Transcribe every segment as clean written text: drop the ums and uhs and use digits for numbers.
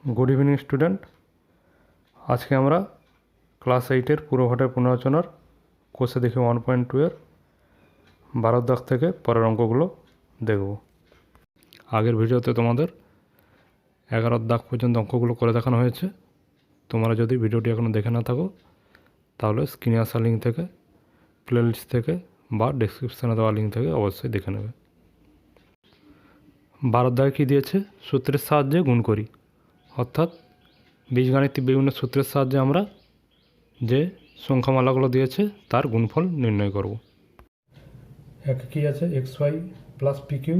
Good evening student. आज के আমরা ক্লাস 8 পুরোঘটের পুনরাচনার কোর্সে দেখি 1.2 এর 12 দাগ থেকে পরের অঙ্কগুলো দেখব। আগের ভিডিওতে তোমাদের 11 দাগ পর্যন্ত অঙ্কগুলো করে দেখানো হয়েছে। তোমরা যদি ভিডিওটি এখনো দেখে না থাকো তাহলে স্ক্রিনে আসা লিঙ্ক থেকে, প্লেলিস্ট থেকে বা ডেসক্রিপশনে দেওয়া লিঙ্ক থেকে অবশ্যই দেখে নেবে। 12 দাগে কী দিয়েছে? সূত্রের সাহায্যে গুণ করি, অর্থাৎ বীজগাণিতিক বিভিন্ন সূত্রের সাহায্যে আমরা যে সংখ্যামালাগুলো দিয়েছে তার গুণফল নির্ণয় করব। একে কী আছে? X y plus p q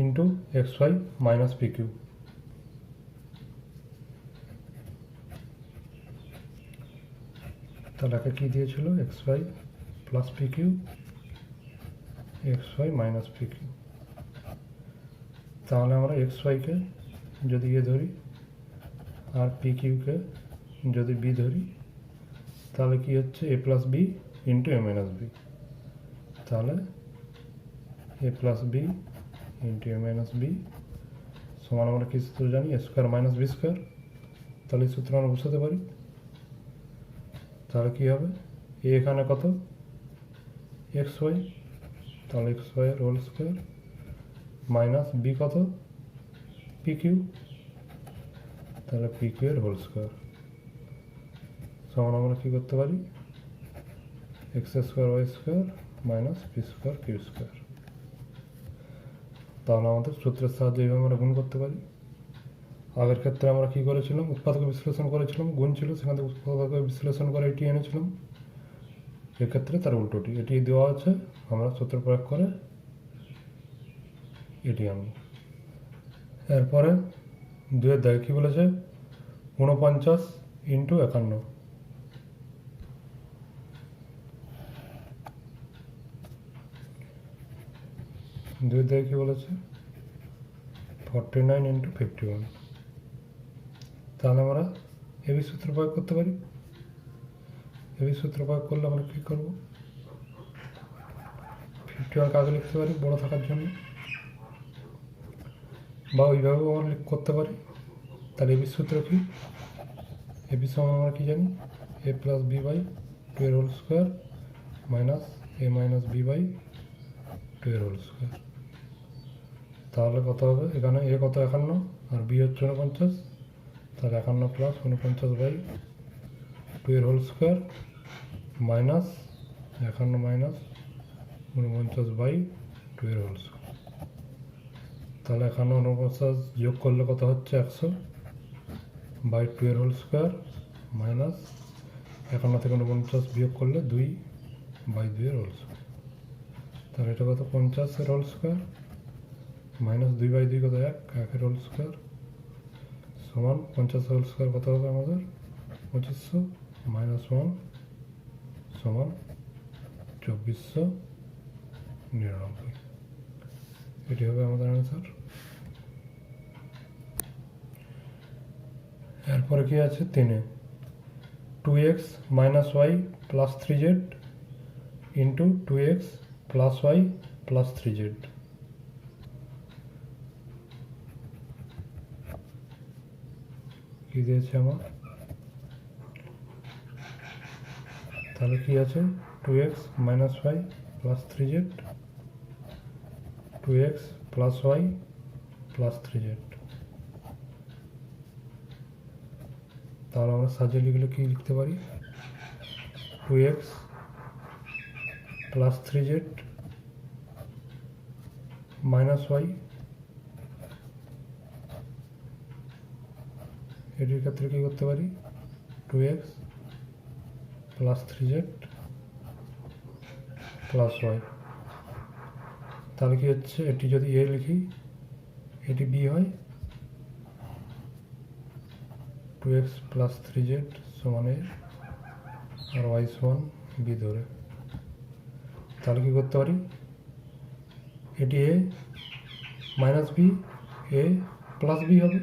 into x y minus p q. তাহলে একে কী দিয়েছিল? X y plus p q, x y minus p q. তাহলে আমরা এক্স ওয়াইকে যদি এ ধরি আর পি কিউকে যদি বি ধরি তাহলে কি হচ্ছে? এ plus B into A minus B. তাহলে এ plus B into A minus B সমান আমরা কী সূত্র জানি? A square minus B square. তাহলে এই সূত্র আমরা বসাতে পারি। তাহলে কী হবে? এ এখানে কত? এক্স ওয়াই, তাহলে এক্স ওয়াইয়ের হোল স্কোয়ার মাইনাস বি কত? পি কিউ, তাহলে পি কিউ এর হোল স্কোয়ার সমান আমরা কী করতে পারি? X square y square minus p square q square. তাহলে আমাদের সূত্রের সাহায্যে এইভাবে আমরা গুণ করতে পারি। আগের ক্ষেত্রে আমরা কী করেছিলাম? উৎপাদক বিশ্লেষণ করেছিলাম, গুণ ছিল, সেখান থেকে উৎপাদক বিশ্লেষণ করে এটি এনেছিলাম। এক্ষেত্রে তার উল্টোটি, এটি দেওয়া আছে, আমরা সূত্র প্রয়োগ করে এটি আনব। এরপরে 2 দাগে কী বলেছে? 49 ইন্টু 51। দুই দাগে কী বলেছে? 49 ইন্টু 51। তাহলে আমরা এবি সূত্র প্রয়োগ করতে পারি। এবি সূত্র প্রয়োগ করলে আমরা কী করব? 51 আগে লিখতে পারি বড় থাকার জন্য, বা ওইভাবেও আমরা করতে পারি। তাহলে এবি সূত্র কি? এবি সমান আমরা কী জানি? এ প্লাস বি বাই 2 এর whole square minus A minus B by 2 এর হোল স্কোয়ার। তাহলে কত হবে? এখানে এ কত? 51 আর বি হচ্ছে 49। তাহলে 51 প্লাস 49 বাই 2 এর whole square minus 51 minus 49 by 2 এর হোল স্কোয়ার। তাহলে 51 49 যোগ করলে কত হচ্ছে? 100 বাই 2 এর হোল স্কোয়ার মাইনাস 51 থেকে 49 বিয়োগ করলে 2 বাই 2 এর হোল স্কোয়ার। তাহলে এটা কত? 50 এর হোল স্কোয়ার মাইনাস 2 বাই 2 কত? 1 এর হোল স্কোয়ার সমান 50 হোল স্কোয়ার কত হবে আমাদের? 2500 মাইনাস 1 সমান 2499। এটি হবে আমাদের অ্যান্সার। এরপরে কি আছে? 3-এ 2x minus y plus 3z into 2x plus y plus 3z। কি দিয়েছে আমার? তাহলে কি আছে? 2x minus y plus 3z, 2x plus y plus 3z। তাহলে আমরা সাজিয়ে লিখলে কি লিখতে পারি? 2x plus 3z minus Y, এটির ক্ষেত্রে কী করতে পারি? 2x plus 3z plus Y. তাহলে কি হচ্ছে? এটি যদি এ লিখি এটি বি হয়, 2x প্লাস 3z সমান এ আর ওয়াই সমান বি ধরে। তাহলে কী করতে পারি? এটি a minus b, a plus B হবে।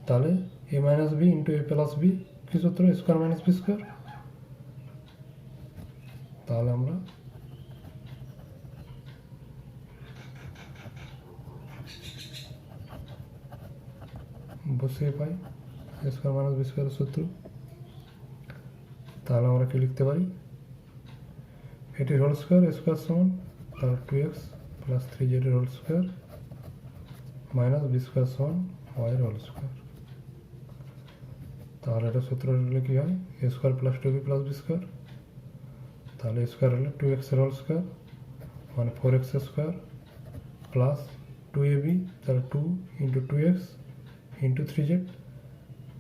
তাহলে এ মাইনাস বি ইন্টু এ প্লাস বি কী সূত্র? Square minus B square. তাহলে আমরা বসিয়ে পাই এ স্কোয়ার মাইনাস বি স্কোয়ারের সূত্র। তাহলে আমরা কি লিখতে পারি, এটির হোল স্কোয়ার এ স্কোয়ার সমান তাহলে 2x প্লাস 3z এর whole square minus B square সমান ওয়াই এর হোল স্কোয়ার। তাহলে এটা সূত্র হলে কী হয়, A square plus 2b plus B square. তাহলে এ স্কোয়ার হলে 2x এর হোল স্কোয়ার মানে 4x স্কোয়ার প্লাস 2ab তাহলে 2 ইন্টু 2x ইন্টু 3z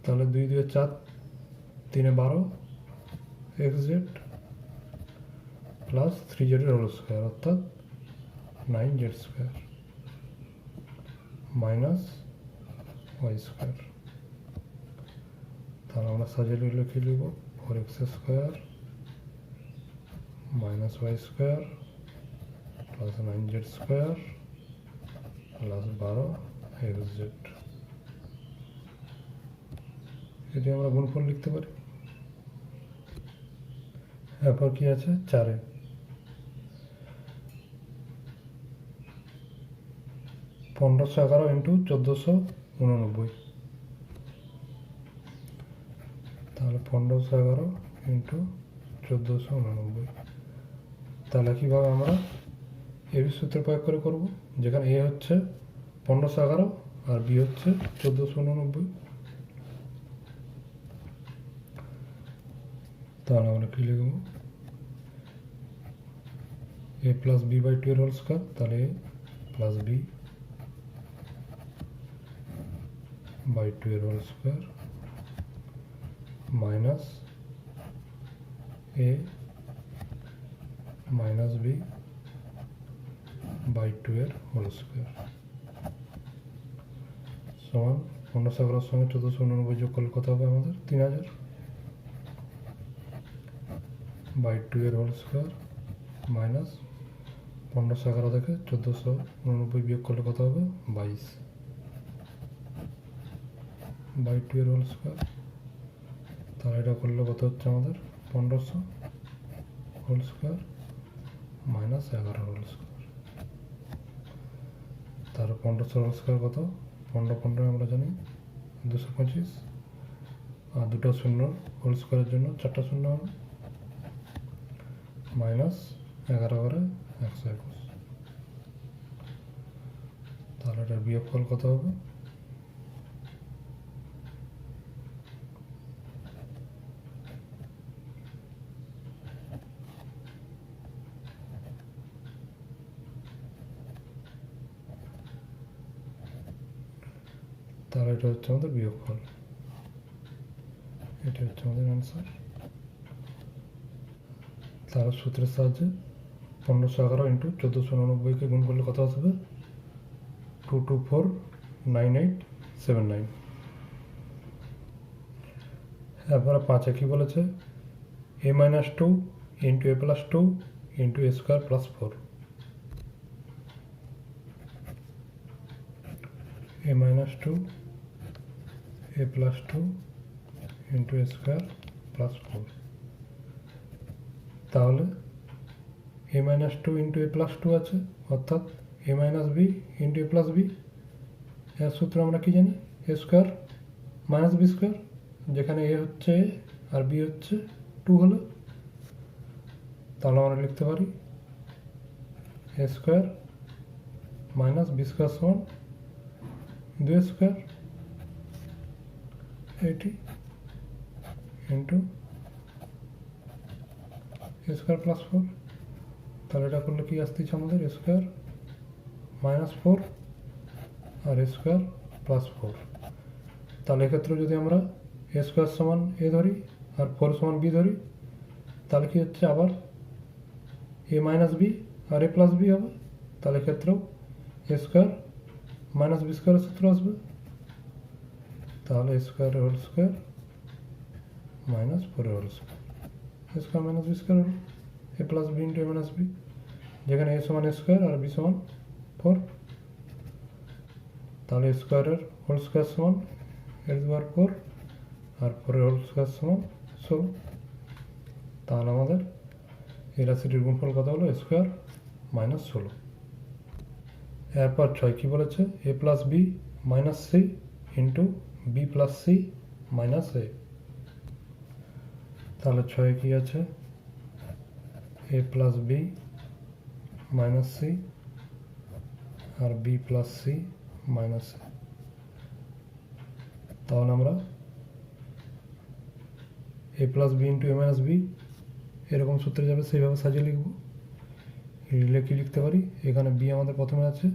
তাহলে 2 2 4 3 12 xz প্লাস 3z এর হোল স্কোয়ার অর্থাৎ 9z square minus Y square. তাহলে আমরা সাজিয়ে লিখে লিখব 4x square minus Y square plus 9z square plus 12 xz। এটি আমরা গুণফল লিখতে পারি। এরপর কি আছে 4 1511 ইন্টু 1489 তাহলে 1511 ইন্টু 1489। তাহলে কীভাবে আমরা এবি সূত্র প্রয়োগ করে করব, যেখানে এ হচ্ছে 1511 আর বি হচ্ছে 1489। তাহলে আমরা কী লিখব, এ প্লাস বি বাই 2 এর হোল স্কোয়ার তাহলে এ প্লাস বি বাই 2 এর whole square minus A minus B by 2 এর হোল স্কোয়ার সমান 1511 সঙ্গে 1489 যোগ করলে কত হবে আমাদের 3000 বাই 2 এর হোল স্কোয়ার মাইনাস 1511 থেকে 1489 বিয়োগ করলে কত হবে 22 বাই 2 এর হোল স্কোয়ার। তাহলে এটা করলে কত হচ্ছে আমাদের 1500 whole square minus 11 whole square. তাহলে 1500 হোল স্কোয়ার কত, 15 15 আমরা জানি 225 আর দুটো শূন্য হোল স্কোয়ারের জন্য 4টা শূন্য হবে মাইনাস 11 করে 121। তাহলে এটার বিয়োগফল কত হবে, তাহলে এটা হচ্ছে আমাদের বিয়োগফল, এটা হচ্ছে আমাদের অ্যান্সার। তাহলে সূত্রের সাহায্যে 1511 ইন্টু 1489কে গুণ করলে কত আসবে 2249879। এরপরে 5 কি বলেছে, a minus 2 into a plus 2 into a square plus 4। a minus 2 a plus 2 into a square plus 4। তাহলে a minus 2 into a plus 2 আছে অর্থাৎ a minus B into a plus B. এর সূত্র আমরা কি জানি, a square minus B square, যেখানে a হচ্ছে a আর b হচ্ছে 2 হলো। তাহলে আমরা লিখতে পারি a square minus B square সমান 2 square 80 into a square plus 4। তাহলে এটা করলে কি আসতেছে আমাদের a স্কোয়ার মাইনাস 4 আর a স্কোয়ার প্লাস 4। তাহলে এক্ষেত্রে যদি আমরা a স্কোয়ার সমান a ধরি আর 4 সমান b ধরি তাহলে কি হচ্ছে আবার a মাইনাস বি আর a প্লাস বি হবে। তাহলে এক্ষেত্রেও a স্কোয়ার মাইনাস বি স্কোয়ারের সূত্র আসবে। তাহলে a square whole square minus 4 whole square, a square minus B square হলো a plus B into a minus B, যেখানে a সমান a স্কোয়ার আর b সমান 4। তাহলে a স্কোয়ারের হোল স্কোয়ার সমান a স্কোয়ার 4 আর 4 হোল স্কোয়ার সমান 16। তাহলে আমাদের এই রাশিটির গুণফল কত হলো a স্কোয়ার মাইনাস 16। এরপর 6 কি বলেছে, a plus B minus C into B plus C minus A. তাহলে 6 কি আছে A plus B minus C আর B plus C minus A. তাহলে আমরা A plus B into A minus B এরকম সূত্রে যাবে সেইভাবে সাজিয়ে লিখব। কি লিখতে পারি, এখানে বি আমাদের প্রথমে আছে,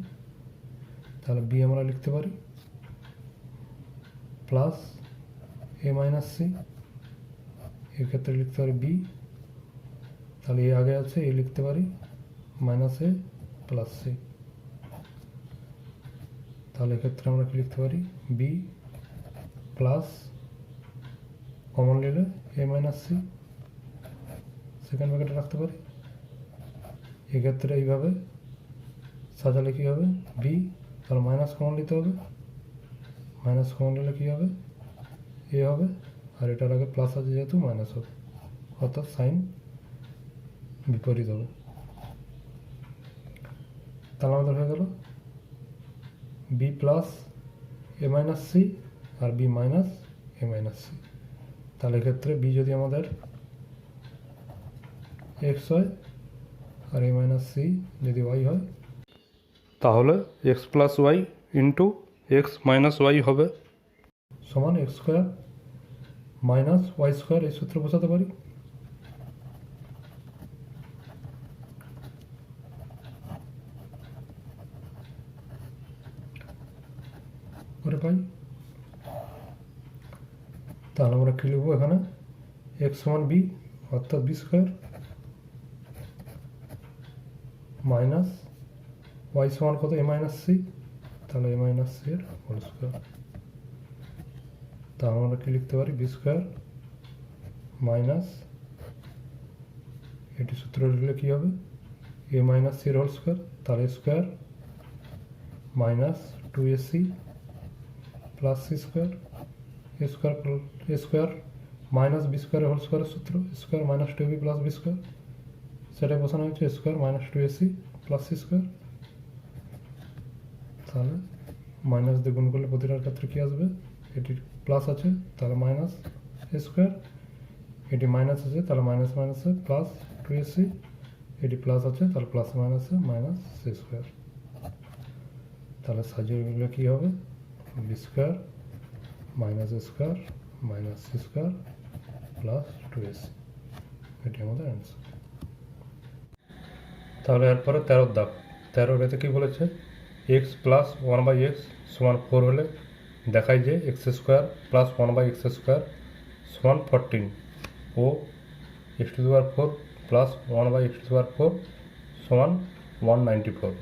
তাহলে বি আমরা লিখতে পারি প্লাস এ মাইনাস সি, এক্ষেত্রে লিখতে পারি বি, তাহলে এ আগে আছে, এ লিখতে পারি মাইনাস এ প্লাস সি। তাহলে এক্ষেত্রে আমরা কি লিখতে পারি বি প্লাস কমন নিলে এ মাইনাস সি সেকেন্ড ব্র্যাকেটে রাখতে পারি। এক্ষেত্রে এইভাবে সাজালে কী হবে বি, তাহলে মাইনাস কমন নিতে হবে, মাইনাস কমন নিলে কী হবে এ হবে, আর এটার আগে প্লাস আছে যেহেতু মাইনাস হবে, অর্থাৎ সাইন বিপরীত হবে। তাহলে আমাদের হয়ে গেল B plus A minus C আর বি মাইনাস এ মাইনাস সি। তাহলে এক্ষেত্রে বি যদি আমাদের এক্স হয় আর এ মাইনাস সি যদি ওয়াই হয়, তাহলে X plus Y into X minus Y হবে সমান X square minus Y square. এই সূত্র বসাতে পারি। করে পাই। তাহলে আমরা কী লিখবো এখানে এক্স সমান বি অর্থাৎ বি স্কোয়ার মাইনাস ওয়াই সমান কত এ মাইনাস সি, তাহলে এ মাইনাস সি এর হোল স্কোয়ার। তাহলে আমরা কি লিখতে পারি বি স্কোয়ার মাইনাস, এটি সূত্র লিখলে কী হবে এ মাইনাস সি এর হোল স্কোয়ার, তাহলে square minus 2ac plus C square, A square minus B স্কোয়ারের হোল স্কোয়ারের সূত্র square minus 2b plus B square, সেটাই বসানো হচ্ছে square minus 2ac plus C square. তাহলে মাইনাস দিয়ে গুণ করলে প্রতিটার ক্ষেত্রে কী আসবে, এটি প্লাস আছে তাহলে মাইনাস এ স্কোয়ার, এটি মাইনাস আছে তাহলে মাইনাস মাইনাসে প্লাস 2ac, এটি প্লাস আছে তাহলে প্লাস মাইনাসে মাইনাস সি স্কোয়ার। তাহলে সাজিয়ে গেলে কী হবে B square minus A square minus C square plus 2ac, এটি আমাদের অ্যান্সার। তাহলে এরপরে 13 দাগ, 13 এতে কী বলেছে এক্স প্লাস 1/x সমান 4 হলে দেখায় যে x square plus 1/x square সমান 14 ও x to the power 4 plus 1/x to the power 4 সমান 194।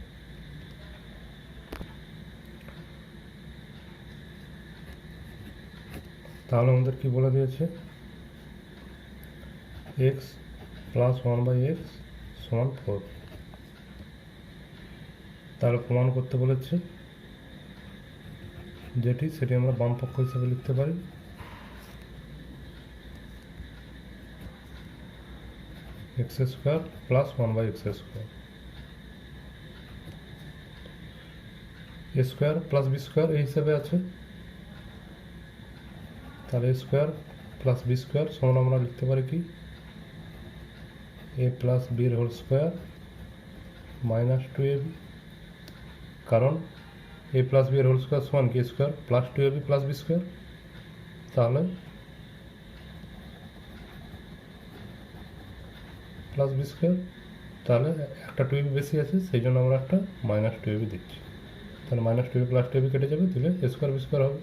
তাহলে আমাদের কি বলে দিয়েছে এক্স প্লাস 1/x সমান 4, তাহলে প্রমাণ করতে বলেছে যেটি সেটি আমরা বাম পক্ষ হিসেবে লিখতে পারি x square plus 1/x square, A square plus B square এই হিসাবে আছে, তাহলে A square plus B square সমান আমরা লিখতে পারি কি এ প্লাস বির হোল স্কোয়ার মাইনাস 2ab, কারণ এ প্লাস বি এর হোল স্কোয়ার সমান কি square plus 2ab plus B square. তাহলে প্লাস বি স্কোয়ার, তাহলে একটা 2ab বেশি আছে সেই জন্য আমরা একটা মাইনাস 2ab দিচ্ছি, তাহলে মাইনাস 2ab প্লাস 2ab কেটে যাবে, দিলে এ স্কোয়ার বি স্কোয়ার হবে।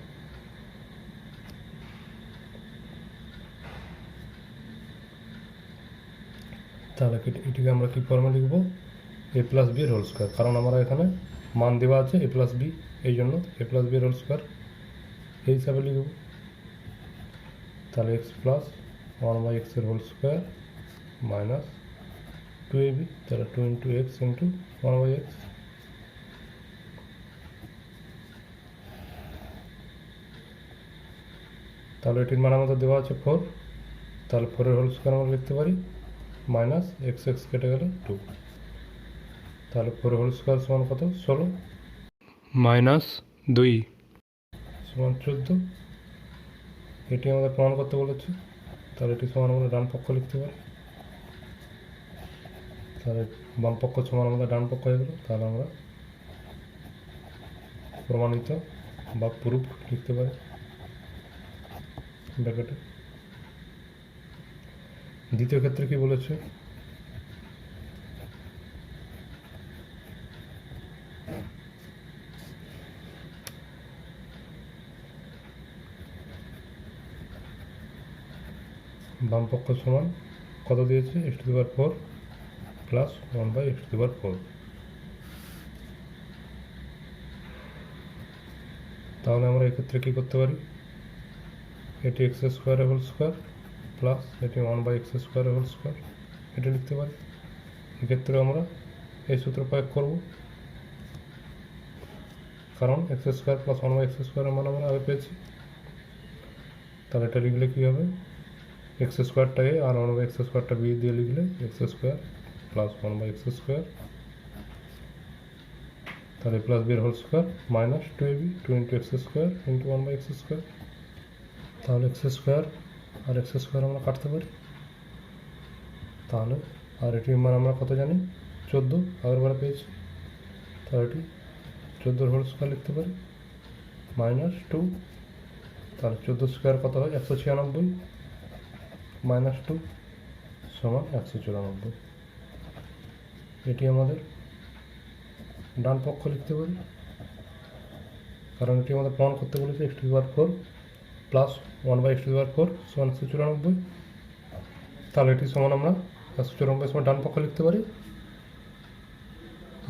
তাহলে এটিকে আমরা কী ফর্মে লিখব এ প্লাস বি এর হোল স্কোয়ার, কারণ আমরা এখানে মান দেওয়া আছে এ প্লাস বি, এই জন্য এ প্লাস বি এর হোল স্কোয়ার এই হিসাবে লিখব। তাহলে এক্স প্লাস 1/x এর হোল স্কোয়ার মাইনাস 2ab, তাহলে 2 ইন্টু এক্স ইন্টু 1/x। তাহলে এটির মান আমাদের দেওয়া আছে 4, তাহলে 4 এর হোল স্কোয়ার আমরা লিখতে পারি মাইনাস এক্স এক্স কেটে গেলে 2, তাহলে 4 হোল স্কোয়ার সমান কত 16 মাইনাস 2 সমান 14। এটি আমাদের প্রমাণ করতে বলেছে, তাহলে এটি সমান আমরা ডান পক্ষ লিখতে পারি। তাহলে বাম পক্ষ সমান আমাদের ডান পক্ষ হয়ে গেল। তাহলে আমরা প্রমাণিত বা প্রুফ লিখতে পারি ব্র্যাকেটে। দ্বিতীয় ক্ষেত্রে কি বলেছে, বাম পক্ষ সমান কত দিয়েছে, x⁴ প্লাস 1/x⁴। তাহলে আমরা এক্ষেত্রে কী করতে পারি, এটি x² প্লাস এটি 1/x², এটা লিখতে পারি। এক্ষেত্রে আমরা এই সূত্র প্রয়োগ করব, কারণ x² প্লাস 1/x² এর মান আমরা আগে পেয়েছি। তাহলে এটা লিখলে কী হবে, x² a R 1/x² b দিয়ে লিখলে x² প্লাস 1/x², তাহলে প্লাস b এর whole square minus 2ab 2 x² into 1/x²। তাহলে x² আর x² আমরা কাটতে পারি। তাহলে আর এটির মান আমরা কত জানি, 14 আগেরবার পেয়েছি। তাহলে এটি 14 হোল স্কোয়ার লিখতে পারি মাইনাস 2। তাহলে 14 স্কোয়ার কত হয়, 196 মাইনাস 2 সমান 194। এটি আমাদের ডান পক্ষ লিখতে পারি, কারণ এটি আমাদের প্রমাণ করতে বলেছে x⁴ প্লাস 1/x⁴ সমান 194। তাহলে এটি সমান আমরা 194 সমান ডান পক্ষ লিখতে পারি,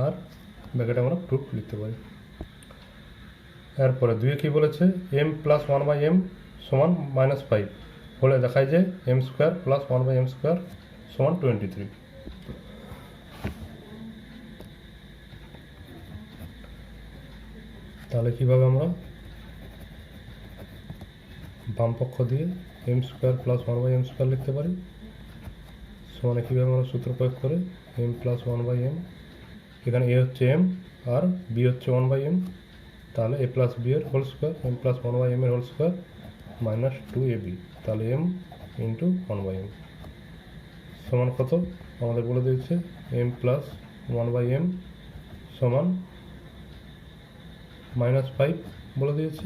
আর ব্র্যাকেটে আমরা প্রুফ লিখতে পারি। এরপরে 2 কী বলেছে, m প্লাস 1/m সমান -5 হলে দেখায় যে m² প্লাস 1/m² সমান 23। তাহলে কীভাবে আমরা বাম পক্ষ দিয়ে m² প্লাস 1/m² লিখতে পারি, সমানে কীভাবে আমরা সূত্র প্রয়োগ করে m প্লাস 1/m, এখানে a হচ্ছে m আর b হচ্ছে 1/m, তাহলে a প্লাস b এর whole square m plus 1/m এর হোল স্কোয়ার মাইনাস 2ab, তাহলে m ইন্টু 1/m সমান কত আমাদের বলে দিয়েছে, m প্লাস 1/m সমান -5 বলে দিয়েছে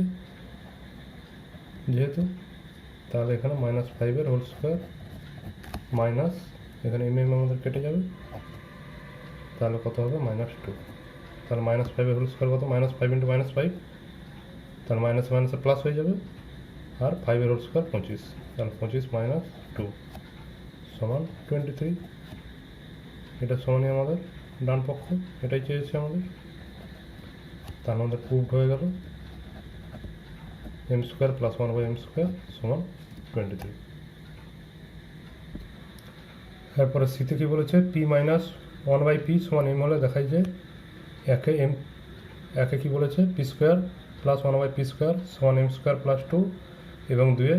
যেহেতু, তাহলে এখানে -5 এর হোল স্কোয়ার মাইনাস এখানে mm আমাদের কেটে যাবে, তাহলে কত হবে -2। তাহলে -5 এর হোল স্কোয়ার কত, -5 ইন্টু -5, তাহলে মাইনাস মাইনাসে প্লাস হয়ে যাবে, আর 5 এর হোল স্কোয়ার 25, তাহলে 25 মাইনাস 2 সমান 23। এটা সমানই আমাদের ডান পক্ষ, এটাই চেয়েছে আমাদের। তার আমাদের প্রুভড হয়ে গেল m² প্লাস 1/m² সমান 23। এরপরে সিতে কি বলেছে, p মাইনাস 1/p সমান m হলে দেখায় যে একে কি বলেছে, p² প্লাস 1/p² সমান m² প্লাস 2, এবং 2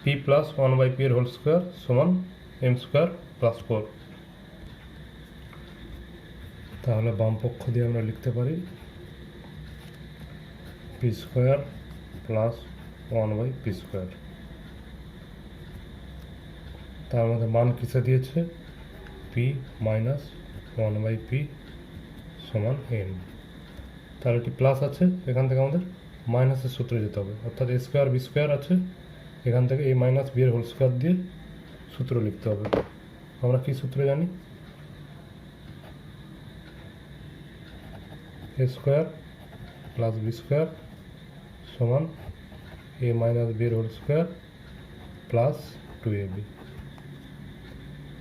p প্লাস 1/p এর হোল স্কোয়ার সমান m² প্লাস 4। তাহলে বাম পক্ষ দিয়ে আমরা লিখতে পারি p² প্লাস 1/p²। তার মধ্যে মান কিসে দিয়েছে, p মাইনাস 1/p সমান n। তাহলে এটি প্লাস আছে, এখান থেকে আমাদের মাইনাসের সূত্রে যেতে হবে, অর্থাৎ a² b² আছে, এখান থেকে a মাইনাস b এর হোল স্কোয়ার দিয়ে সূত্র লিখতে হবে। আমরা কি সূত্র জানি, a² প্লাস b² সমান a মাইনাস b এর হোল স্কোয়ার প্লাস 2ab।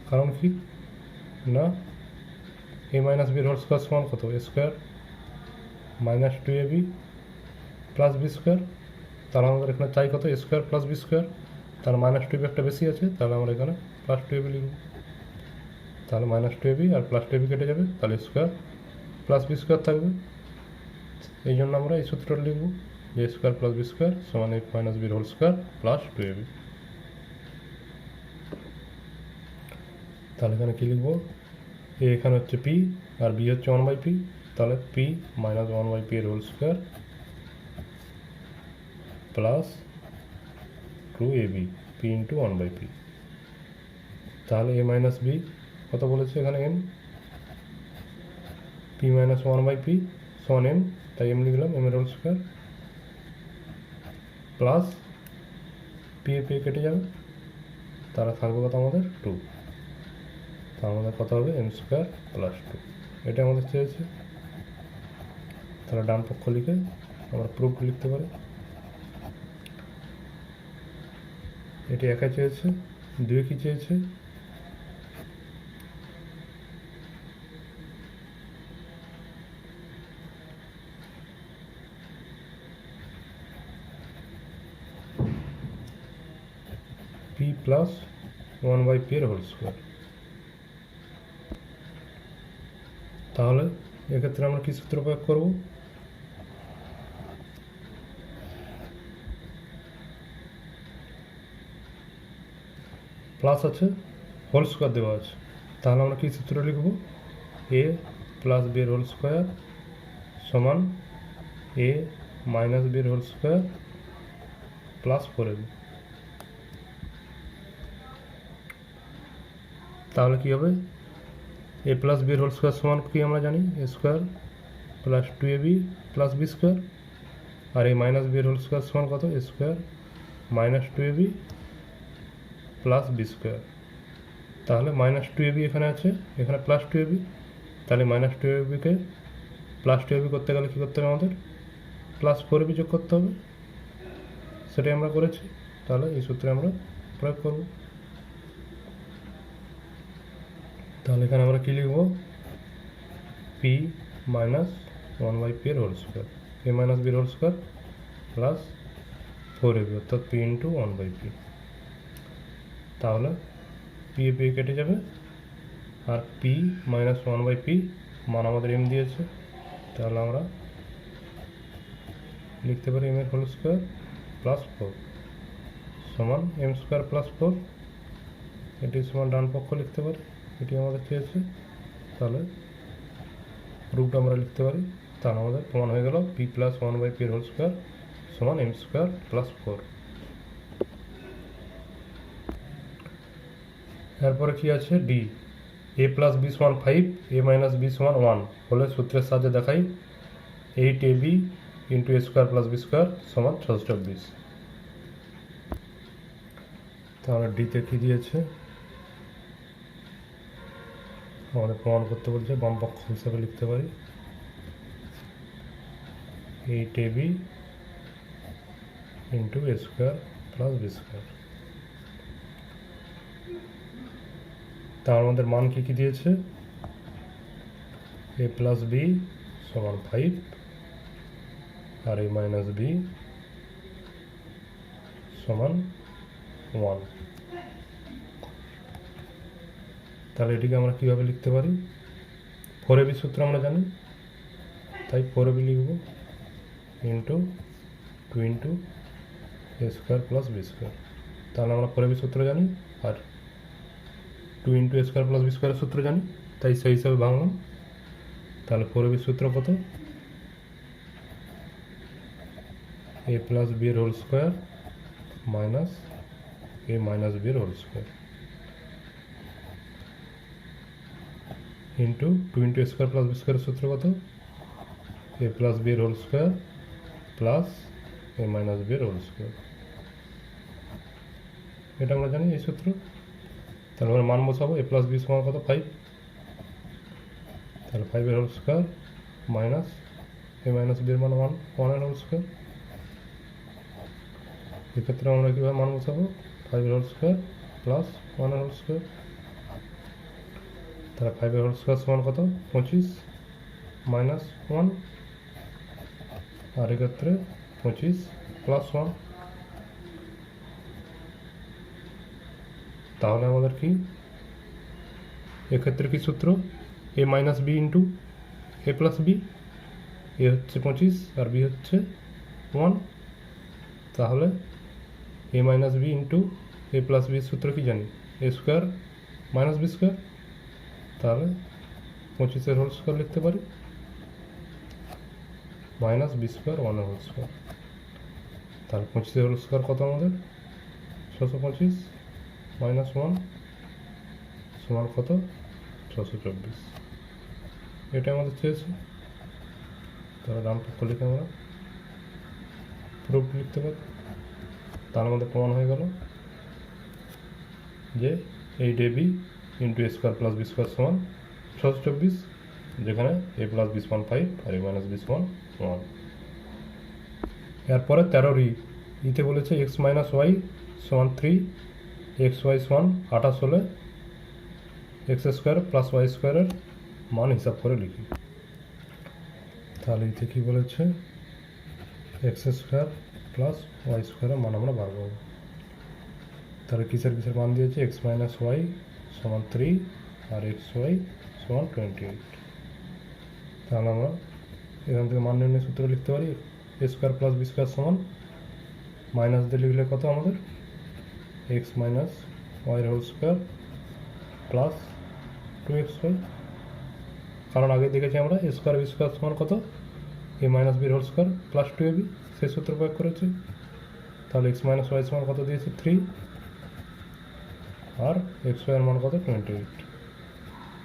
কারণ কি না, a মাইনাস b এর হোল স্কোয়ার সমান কত, a² minus 2ab plus b², তাহলে আমাদের এখানে চাই কত, a² প্লাস b², তাহলে -2ab একটা বেশি আছে, তাহলে আমরা এখানে প্লাস 2ab লিখব। তাহলে -2ab আর প্লাস 2ab কেটে যাবে, তাহলে a² প্লাস b² থাকবে। এই জন্য আমরা এই সূত্রটা লিখব যে a² প্লাস b² সমান a মাইনাস b এর হোল স্কোয়ার প্লাস 2ab। তাহলে এখানে কী লিখব, a এখানে হচ্ছে p আর b হচ্ছে 1/p, তাহলে p মাইনাস 1/p এর whole square plus two A B P into one by P. তাহলে এ মাইনাস বি কত বলেছে এখানে M, P minus one by P সমান এম, তাই এম লিখলাম এম এর হোল স্কোয়ার প্লাস পি এ পি কেটে যাবে, তাহলে থাকবে কত আমাদের টু। তা আমাদের কত হবে এম স্কোয়ার প্লাস টু, এটা আমাদের চেয়েছে। তাহলে ডান পক্ষ লিখে আমরা প্রুফ লিখতে পারি। এটি একা চেয়েছে, দুই কি চেয়েছে, P plus one by P এর হোল স্কোয়ার। তাহলে এক্ষেত্রে আমরা কি সূত্র প্রয়োগ করব, প্লাস আছে হোল স্কোয়ার দেওয়া আছে, তাহলে আমরা কি সূত্র লিখব, এ প্লাস বি এর হোল স্কোয়ার সমান এ মাইনাস বি এর whole square plus four A B. তাহলে কী হবে, এ প্লাস বি এর হোল স্কোয়ার সমান কি আমরা জানি A square plus two A B plus B square, R A minus B এর হোল স্কোয়ার সমান কত এ square minus two A B plus B square. তাহলে মাইনাস টু এ বি এখানে আছে, এখানে প্লাস টু এ বি, তাহলে minus two A bike plus two A B করতে গেলে কী করতে হবে আমাদের প্লাস ফোর এ বি যোগ করতে হবে, সেটাই আমরা করেছি। তাহলে এই সূত্রে আমরা প্রয়োগ করব। তাহলে এখানে আমরা কী লিখব, P minus one by P এর হোল স্কোয়ার, এ মাইনাস বির whole square plus four A B অর্থাৎ P into one by P. তাহলে পি এ পি কেটে যাবে, আর P minus one by P মান আমাদের এম দিয়েছে, তাহলে আমরা লিখতে পারি এম এর হোল স্কোয়ার প্লাস ফোর সমান এম স্কোয়ার প্লাস ফোর, এটি সমান ডান পক্ষ লিখতে পারি, এটি আমাদের চেয়েছে। তাহলে রুট আমরা লিখতে পারি, তাহলে আমাদের প্রমাণ হয়ে গেল P plus one by P এর হোল স্কোয়ার সমান এম স্কোয়ার প্লাস ফোর। এরপরে কি আছে ডি, এ প্লাস বি সমান ফাইভ এ মাইনাস বি সমান ওয়ান হলে সূত্রের সাহায্যে দেখাই eight A B into A square plus B square সমান 620। তাহলে ডিতে কী দিয়েছে আমাদের প্রমাণ করতে বলছে, বাম পক্ষ হিসাবে লিখতে পারি eight A B into A square plus B square. তার আমাদের মান কী কী দিয়েছে, এ প্লাস বি সমান five R A minus B সমান ওয়ান। তাহলে এটিকে আমরা কীভাবে লিখতে পারি, ফোর এ বি সূত্র আমরা জানি, তাই ফোর এ বি লিখব into two into A square plus B square. তাহলে আমরা ফোর এ বি সূত্র জানি আর two into A square plus B স্কোয়ারের সূত্র জানি, তাই সেই হিসাবে ভাঙলাম। তাহলে ফোর এ বি সূত্র কত, এ প্লাস বি এর হোল স্কোয়ার মাইনাস এ মাইনাস বি এর whole square into two into A square plus B স্কোয়ারের সূত্র কত, এ প্লাস বি এর whole square plus A minus B এর হোল স্কোয়ার। এটা আমরা জানি এই সূত্র। তাহলে আমরা মান বসাবো, এ প্লাস বি সমান কত ফাইভ, তাহলে ফাইভের হোল স্কোয়ার মাইনাস এ মাইনাস বি এর মান ওয়ানের হোল স্কোয়ার। এক্ষেত্রে আমরা কীভাবে মান বসাবো, ফাইভের হোল স্কোয়ার প্লাস ওয়ানের হোল স্কোয়ার। তাহলে ফাইভের হোল স্কোয়ার সমান কত 25 মাইনাস ওয়ান, আর এক্ষেত্রে 25 প্লাস ওয়ান। তাহলে আমাদের কি এক্ষেত্রে কি সূত্র, A minus B into A plus B, A হচ্ছে 25 আর বি হচ্ছে 1, তাহলে এ মাইনাস বি ইন্টু এ প্লাস বির সূত্র কি জানি, A square minus B square. তাহলে 25-এর হোল স্কোয়ার লিখতে পারি মাইনাস বি স্কোয়ার 1-এর হোল স্কোয়ার। তাহলে 25-এর হোল স্কোয়ার কত আমাদের 625 মাইনাস 1 সমান কত 624, এটা আমাদের চেয়েছে। তাহলে ডান পক্ষ লিখে আমরা প্রুফ লিখতে পারি। তার আমাদের প্রমাণ হয়ে গেল যে 8ab into a square plus b square সমান 624, যেখানে a প্লাস b সমান 5 আর a মাইনাস b সমান 1। এরপরে 13 ইতে বলেছে x মাইনাস ওয়াই সমান 3, এক্স ওয়াই সমান 28 হলে এক্স স্কোয়ার প্লাস ওয়াই স্কোয়ারের মান হিসাব করে লিখি। তাহলে ইতে কী বলেছে, এক্স স্কোয়ার প্লাস ওয়াই স্কোয়ারের মান আমরা বার করব। তাহলে কিসের মান দিয়েছে, এক্স মাইনাস ওয়াই সমান 3 আর এক্স ওয়াই সমান 28। তাহলে আমরা এখান থেকে মান নির্ণয় সূত্র লিখতে পারি, A square plus B square সমান মাইনাস দিয়ে লিখলে কত আমাদের X minus Y whole square plus 2xy, কারণ আগে দেখেছি আমরা এ স্কোয়ার বি স্কোয়ার সমান কত এ মাইনাস বির হোল স্কোয়ার প্লাস 2ab, সেই সূত্র প্রয়োগ করেছি। তাহলে এক্স মাইনাস ওয়াই সমান কত দিয়েছে 3 আর এক্স ওয়াইয়ের মান কত 28।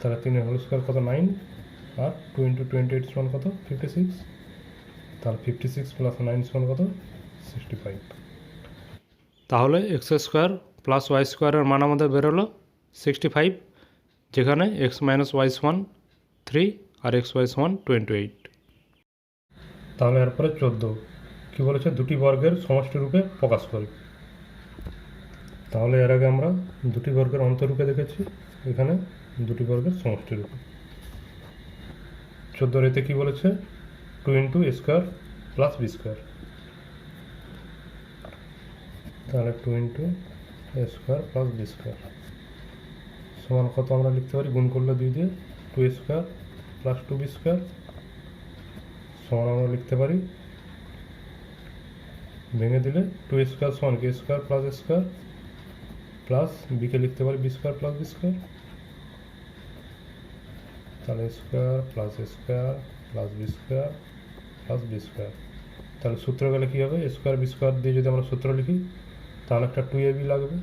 তাহলে 3 হোল স্কোয়ার কত 9 আর 2 ইন্টু 28 সমান কত 56। তাহলে 56 প্লাস 9 সমান কত 65। তাহলে এক্স স্কোয়ার প্লাস ওয়াই স্কোয়ারের মান আমাদের বেরোলো 65, যেখানে এক্স মাইনাস ওয়াই সমান 3 আর এক্স ওয়াই সমান 28। তাহলে এরপরে 14 কী বলেছে, দুটি বর্গের সমষ্টি রূপে প্রকাশ করি। তাহলে এর আগে আমরা দুটি বর্গের অন্তরূপে দেখেছি, এখানে দুটি বর্গের সমষ্টি রূপে। 14 এতে কী বলেছে, 2 into A square plus B square. তাহলে 2 into A square plus B square সমান কত আমরা লিখতে পারি, গুণ করলে 2 দিয়ে 2 স্কোয়ার প্লাস 2b স্কোয়ার সমান আমরা লিখতে পারি, ভেঙে দিলে 2 স্কোয়ার সমান K square plus A square plus বিকে লিখতে পারি B square plus B square. তাহলে square plus A square plus B square plus B square. তাহলে সূত্র গেলে কী হবে, স্কোয়ার বি স্কোয়ার দিয়ে যদি আমরা সূত্র লিখি তাহলে একটা 2ab লাগবে,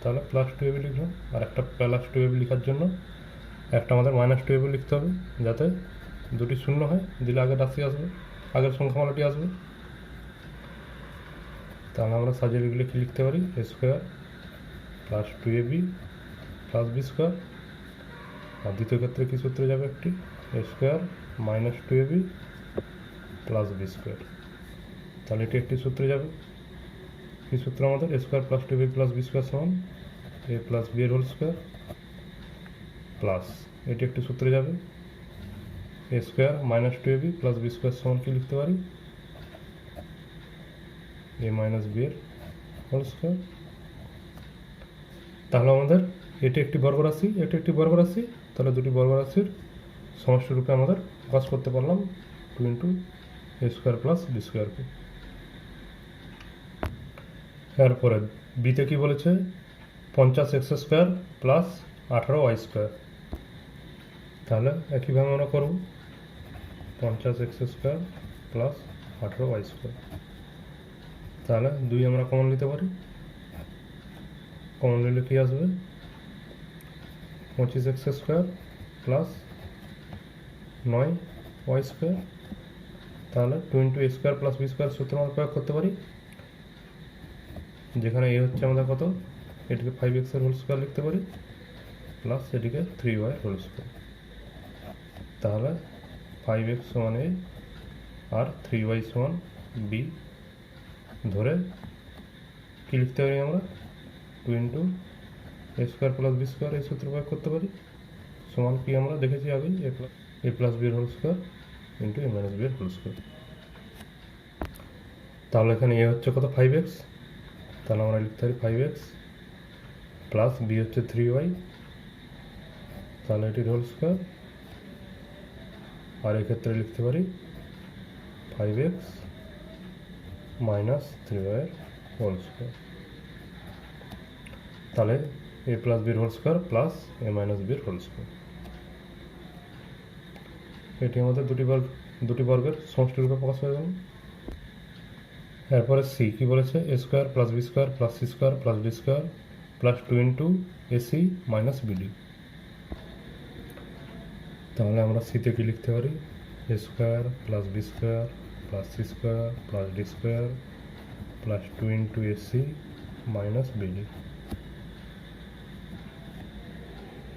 তাহলে প্লাস 2ab লিখলাম। আর একটা প্লাস 2ab লেখার জন্য একটা আমাদের মাইনাস 2ab লিখতে হবে, যাতে দুটি শূন্য হয়, দিলে আগের রাশি আসবে, আগের সংখ্যামালাটি আসবে। তাহলে আমরা সাজিয়ে লিখলে কী লিখতে পারি, A square plus 2ab plus B square. আর দ্বিতীয় ক্ষেত্রে কী সূত্রে যাবে, একটি A square minus 2ab plus B square. তাহলে এটি একটি সূত্রে যাবে, কী সূত্র আমাদের, A square plus 2ab plus B square সমান এ প্লাস বি এর হোল স্কোয়ার প্লাস এটি একটি সূত্রে যাবে, A square minus 2ab plus B square সমান কী লিখতে পারি, এ মাইনাস বি এর হোল স্কোয়ার। তাহলে আমাদের এটি একটি বর্গরাশি, এটি একটি বর্গরাশি, তাহলে দুটি বর্গরাশির সমষ্টি রূপে আমাদের প্রকাশ করতে পারলাম 2 into A square plus B স্কোয়ারকে। এরপরে বিতে কী বলেছে, 50 X square plus 18 Y square. তাহলে একইভাবে আমরা করব 50 X square plus 18 Y square. তাহলে 2 আমরা কমন নিতে পারি, কমন নিলে কী আসবে, 25 X square plus 9 Y square. তাহলে 2 into A square plus B square সূত্র আমরা প্রয়োগ করতে পারি, যেখানে এ হচ্ছে আমাদের কত, এটিকে 5x এর হোল স্কোয়ার লিখতে পারি প্লাস এটিকে 3y হোল স্কোয়ার। তাহলে 5x সমান a আর 3y সমান b ধরে কী লিখতে পারি আমরা, 2 into A square plus B square এই সূত্র প্রয়োগ করতে পারি, সমান কি আমরা দেখেছি আগেই, এ প্লাস বি এর whole square into A minus B এর হোল স্কোয়ার। তাহলে এখানে এ হচ্ছে কত 5x, তাহলে আমরা লিখতে পারি 5x প্লাস বি হচ্ছে 3y, তাহলে এটির হোল স্কোয়ার। আর এক্ষেত্রে লিখতে পারি 5x মাইনাস 3y এর হোল স্কোয়ার। তাহলে এ প্লাস বির whole square plus A minus বির হোল স্কোয়ার। এটি আমাদের দুটি বর্গের সমষ্টি রূপে প্রকাশ হয়ে গেল। এরপরে সি কি বলেছে, A square plus B square plus C square plus D square plus 2 into AC minus BD. তাহলে আমরা সিতে কি লিখতে পারি, A square plus B square plus C square plus D square plus 2 into AC minus BD.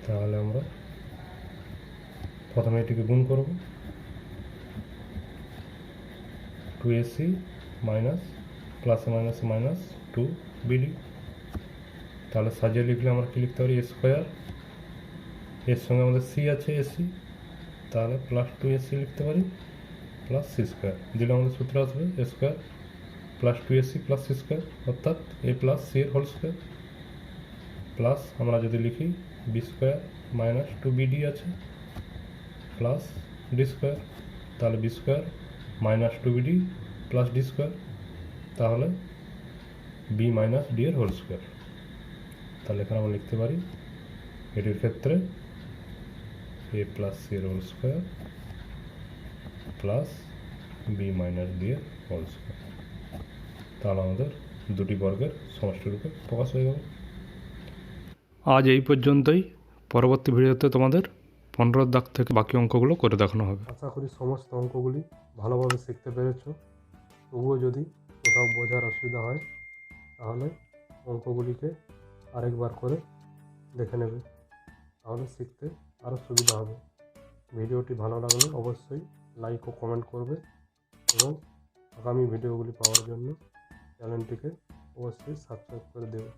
তাহলে আমরা প্রথমে এটিকে গুণ করব, 2ac minus plus minus minus 2bd। তাহলে সাজিয়ে লিখলে আমরা কি লিখতে পারি, এ স্কোয়ার, এর সঙ্গে আমাদের সি আছে এসি, তাহলে প্লাস 2ac লিখতে পারি প্লাস সি স্কোয়ার। দিলে আমাদের সূত্র আসবে A square plus 2ac plus C square, অর্থাৎ এ প্লাস সি এর হোল স্কোয়ার, প্লাস আমরা যদি লিখি বি স্কোয়ার মাইনাস 2bd আছে প্লাস ডি স্কোয়ার, তাহলে B square minus 2bd plus D square, তাহলে বি মাইনাস ডি এর হোল স্কোয়ার। তাহলে এখানে আমরা লিখতে পারি এটির ক্ষেত্রে এ প্লাস সি এর whole square plus B minus D এর হোল স্কোয়ার। তাহলে আমাদের দুটি বর্গের সমষ্টিরূপে প্রকাশ হয়ে গেল। আজ এই পর্যন্তই। পরবর্তী ভিডিওতে তোমাদের 15 দাগ থেকে বাকি অঙ্কগুলো করে দেখানো হবে। আশা করি সমস্ত অঙ্কগুলি ভালোভাবে শিখতে পেরেছ। তবুও যদি কোথাও বোঝার অসুবিধা হয় তাহলে অঙ্কগুলিকে আরেকবার করে দেখে নেবে, তাহলে শিখতে আরও সুবিধা হবে। ভিডিওটি ভালো লাগলে অবশ্যই লাইক ও কমেন্ট করবে এবং আগামী ভিডিওগুলি পাওয়ার জন্য চ্যানেলটিকে অবশ্যই সাবস্ক্রাইব করে দেবে।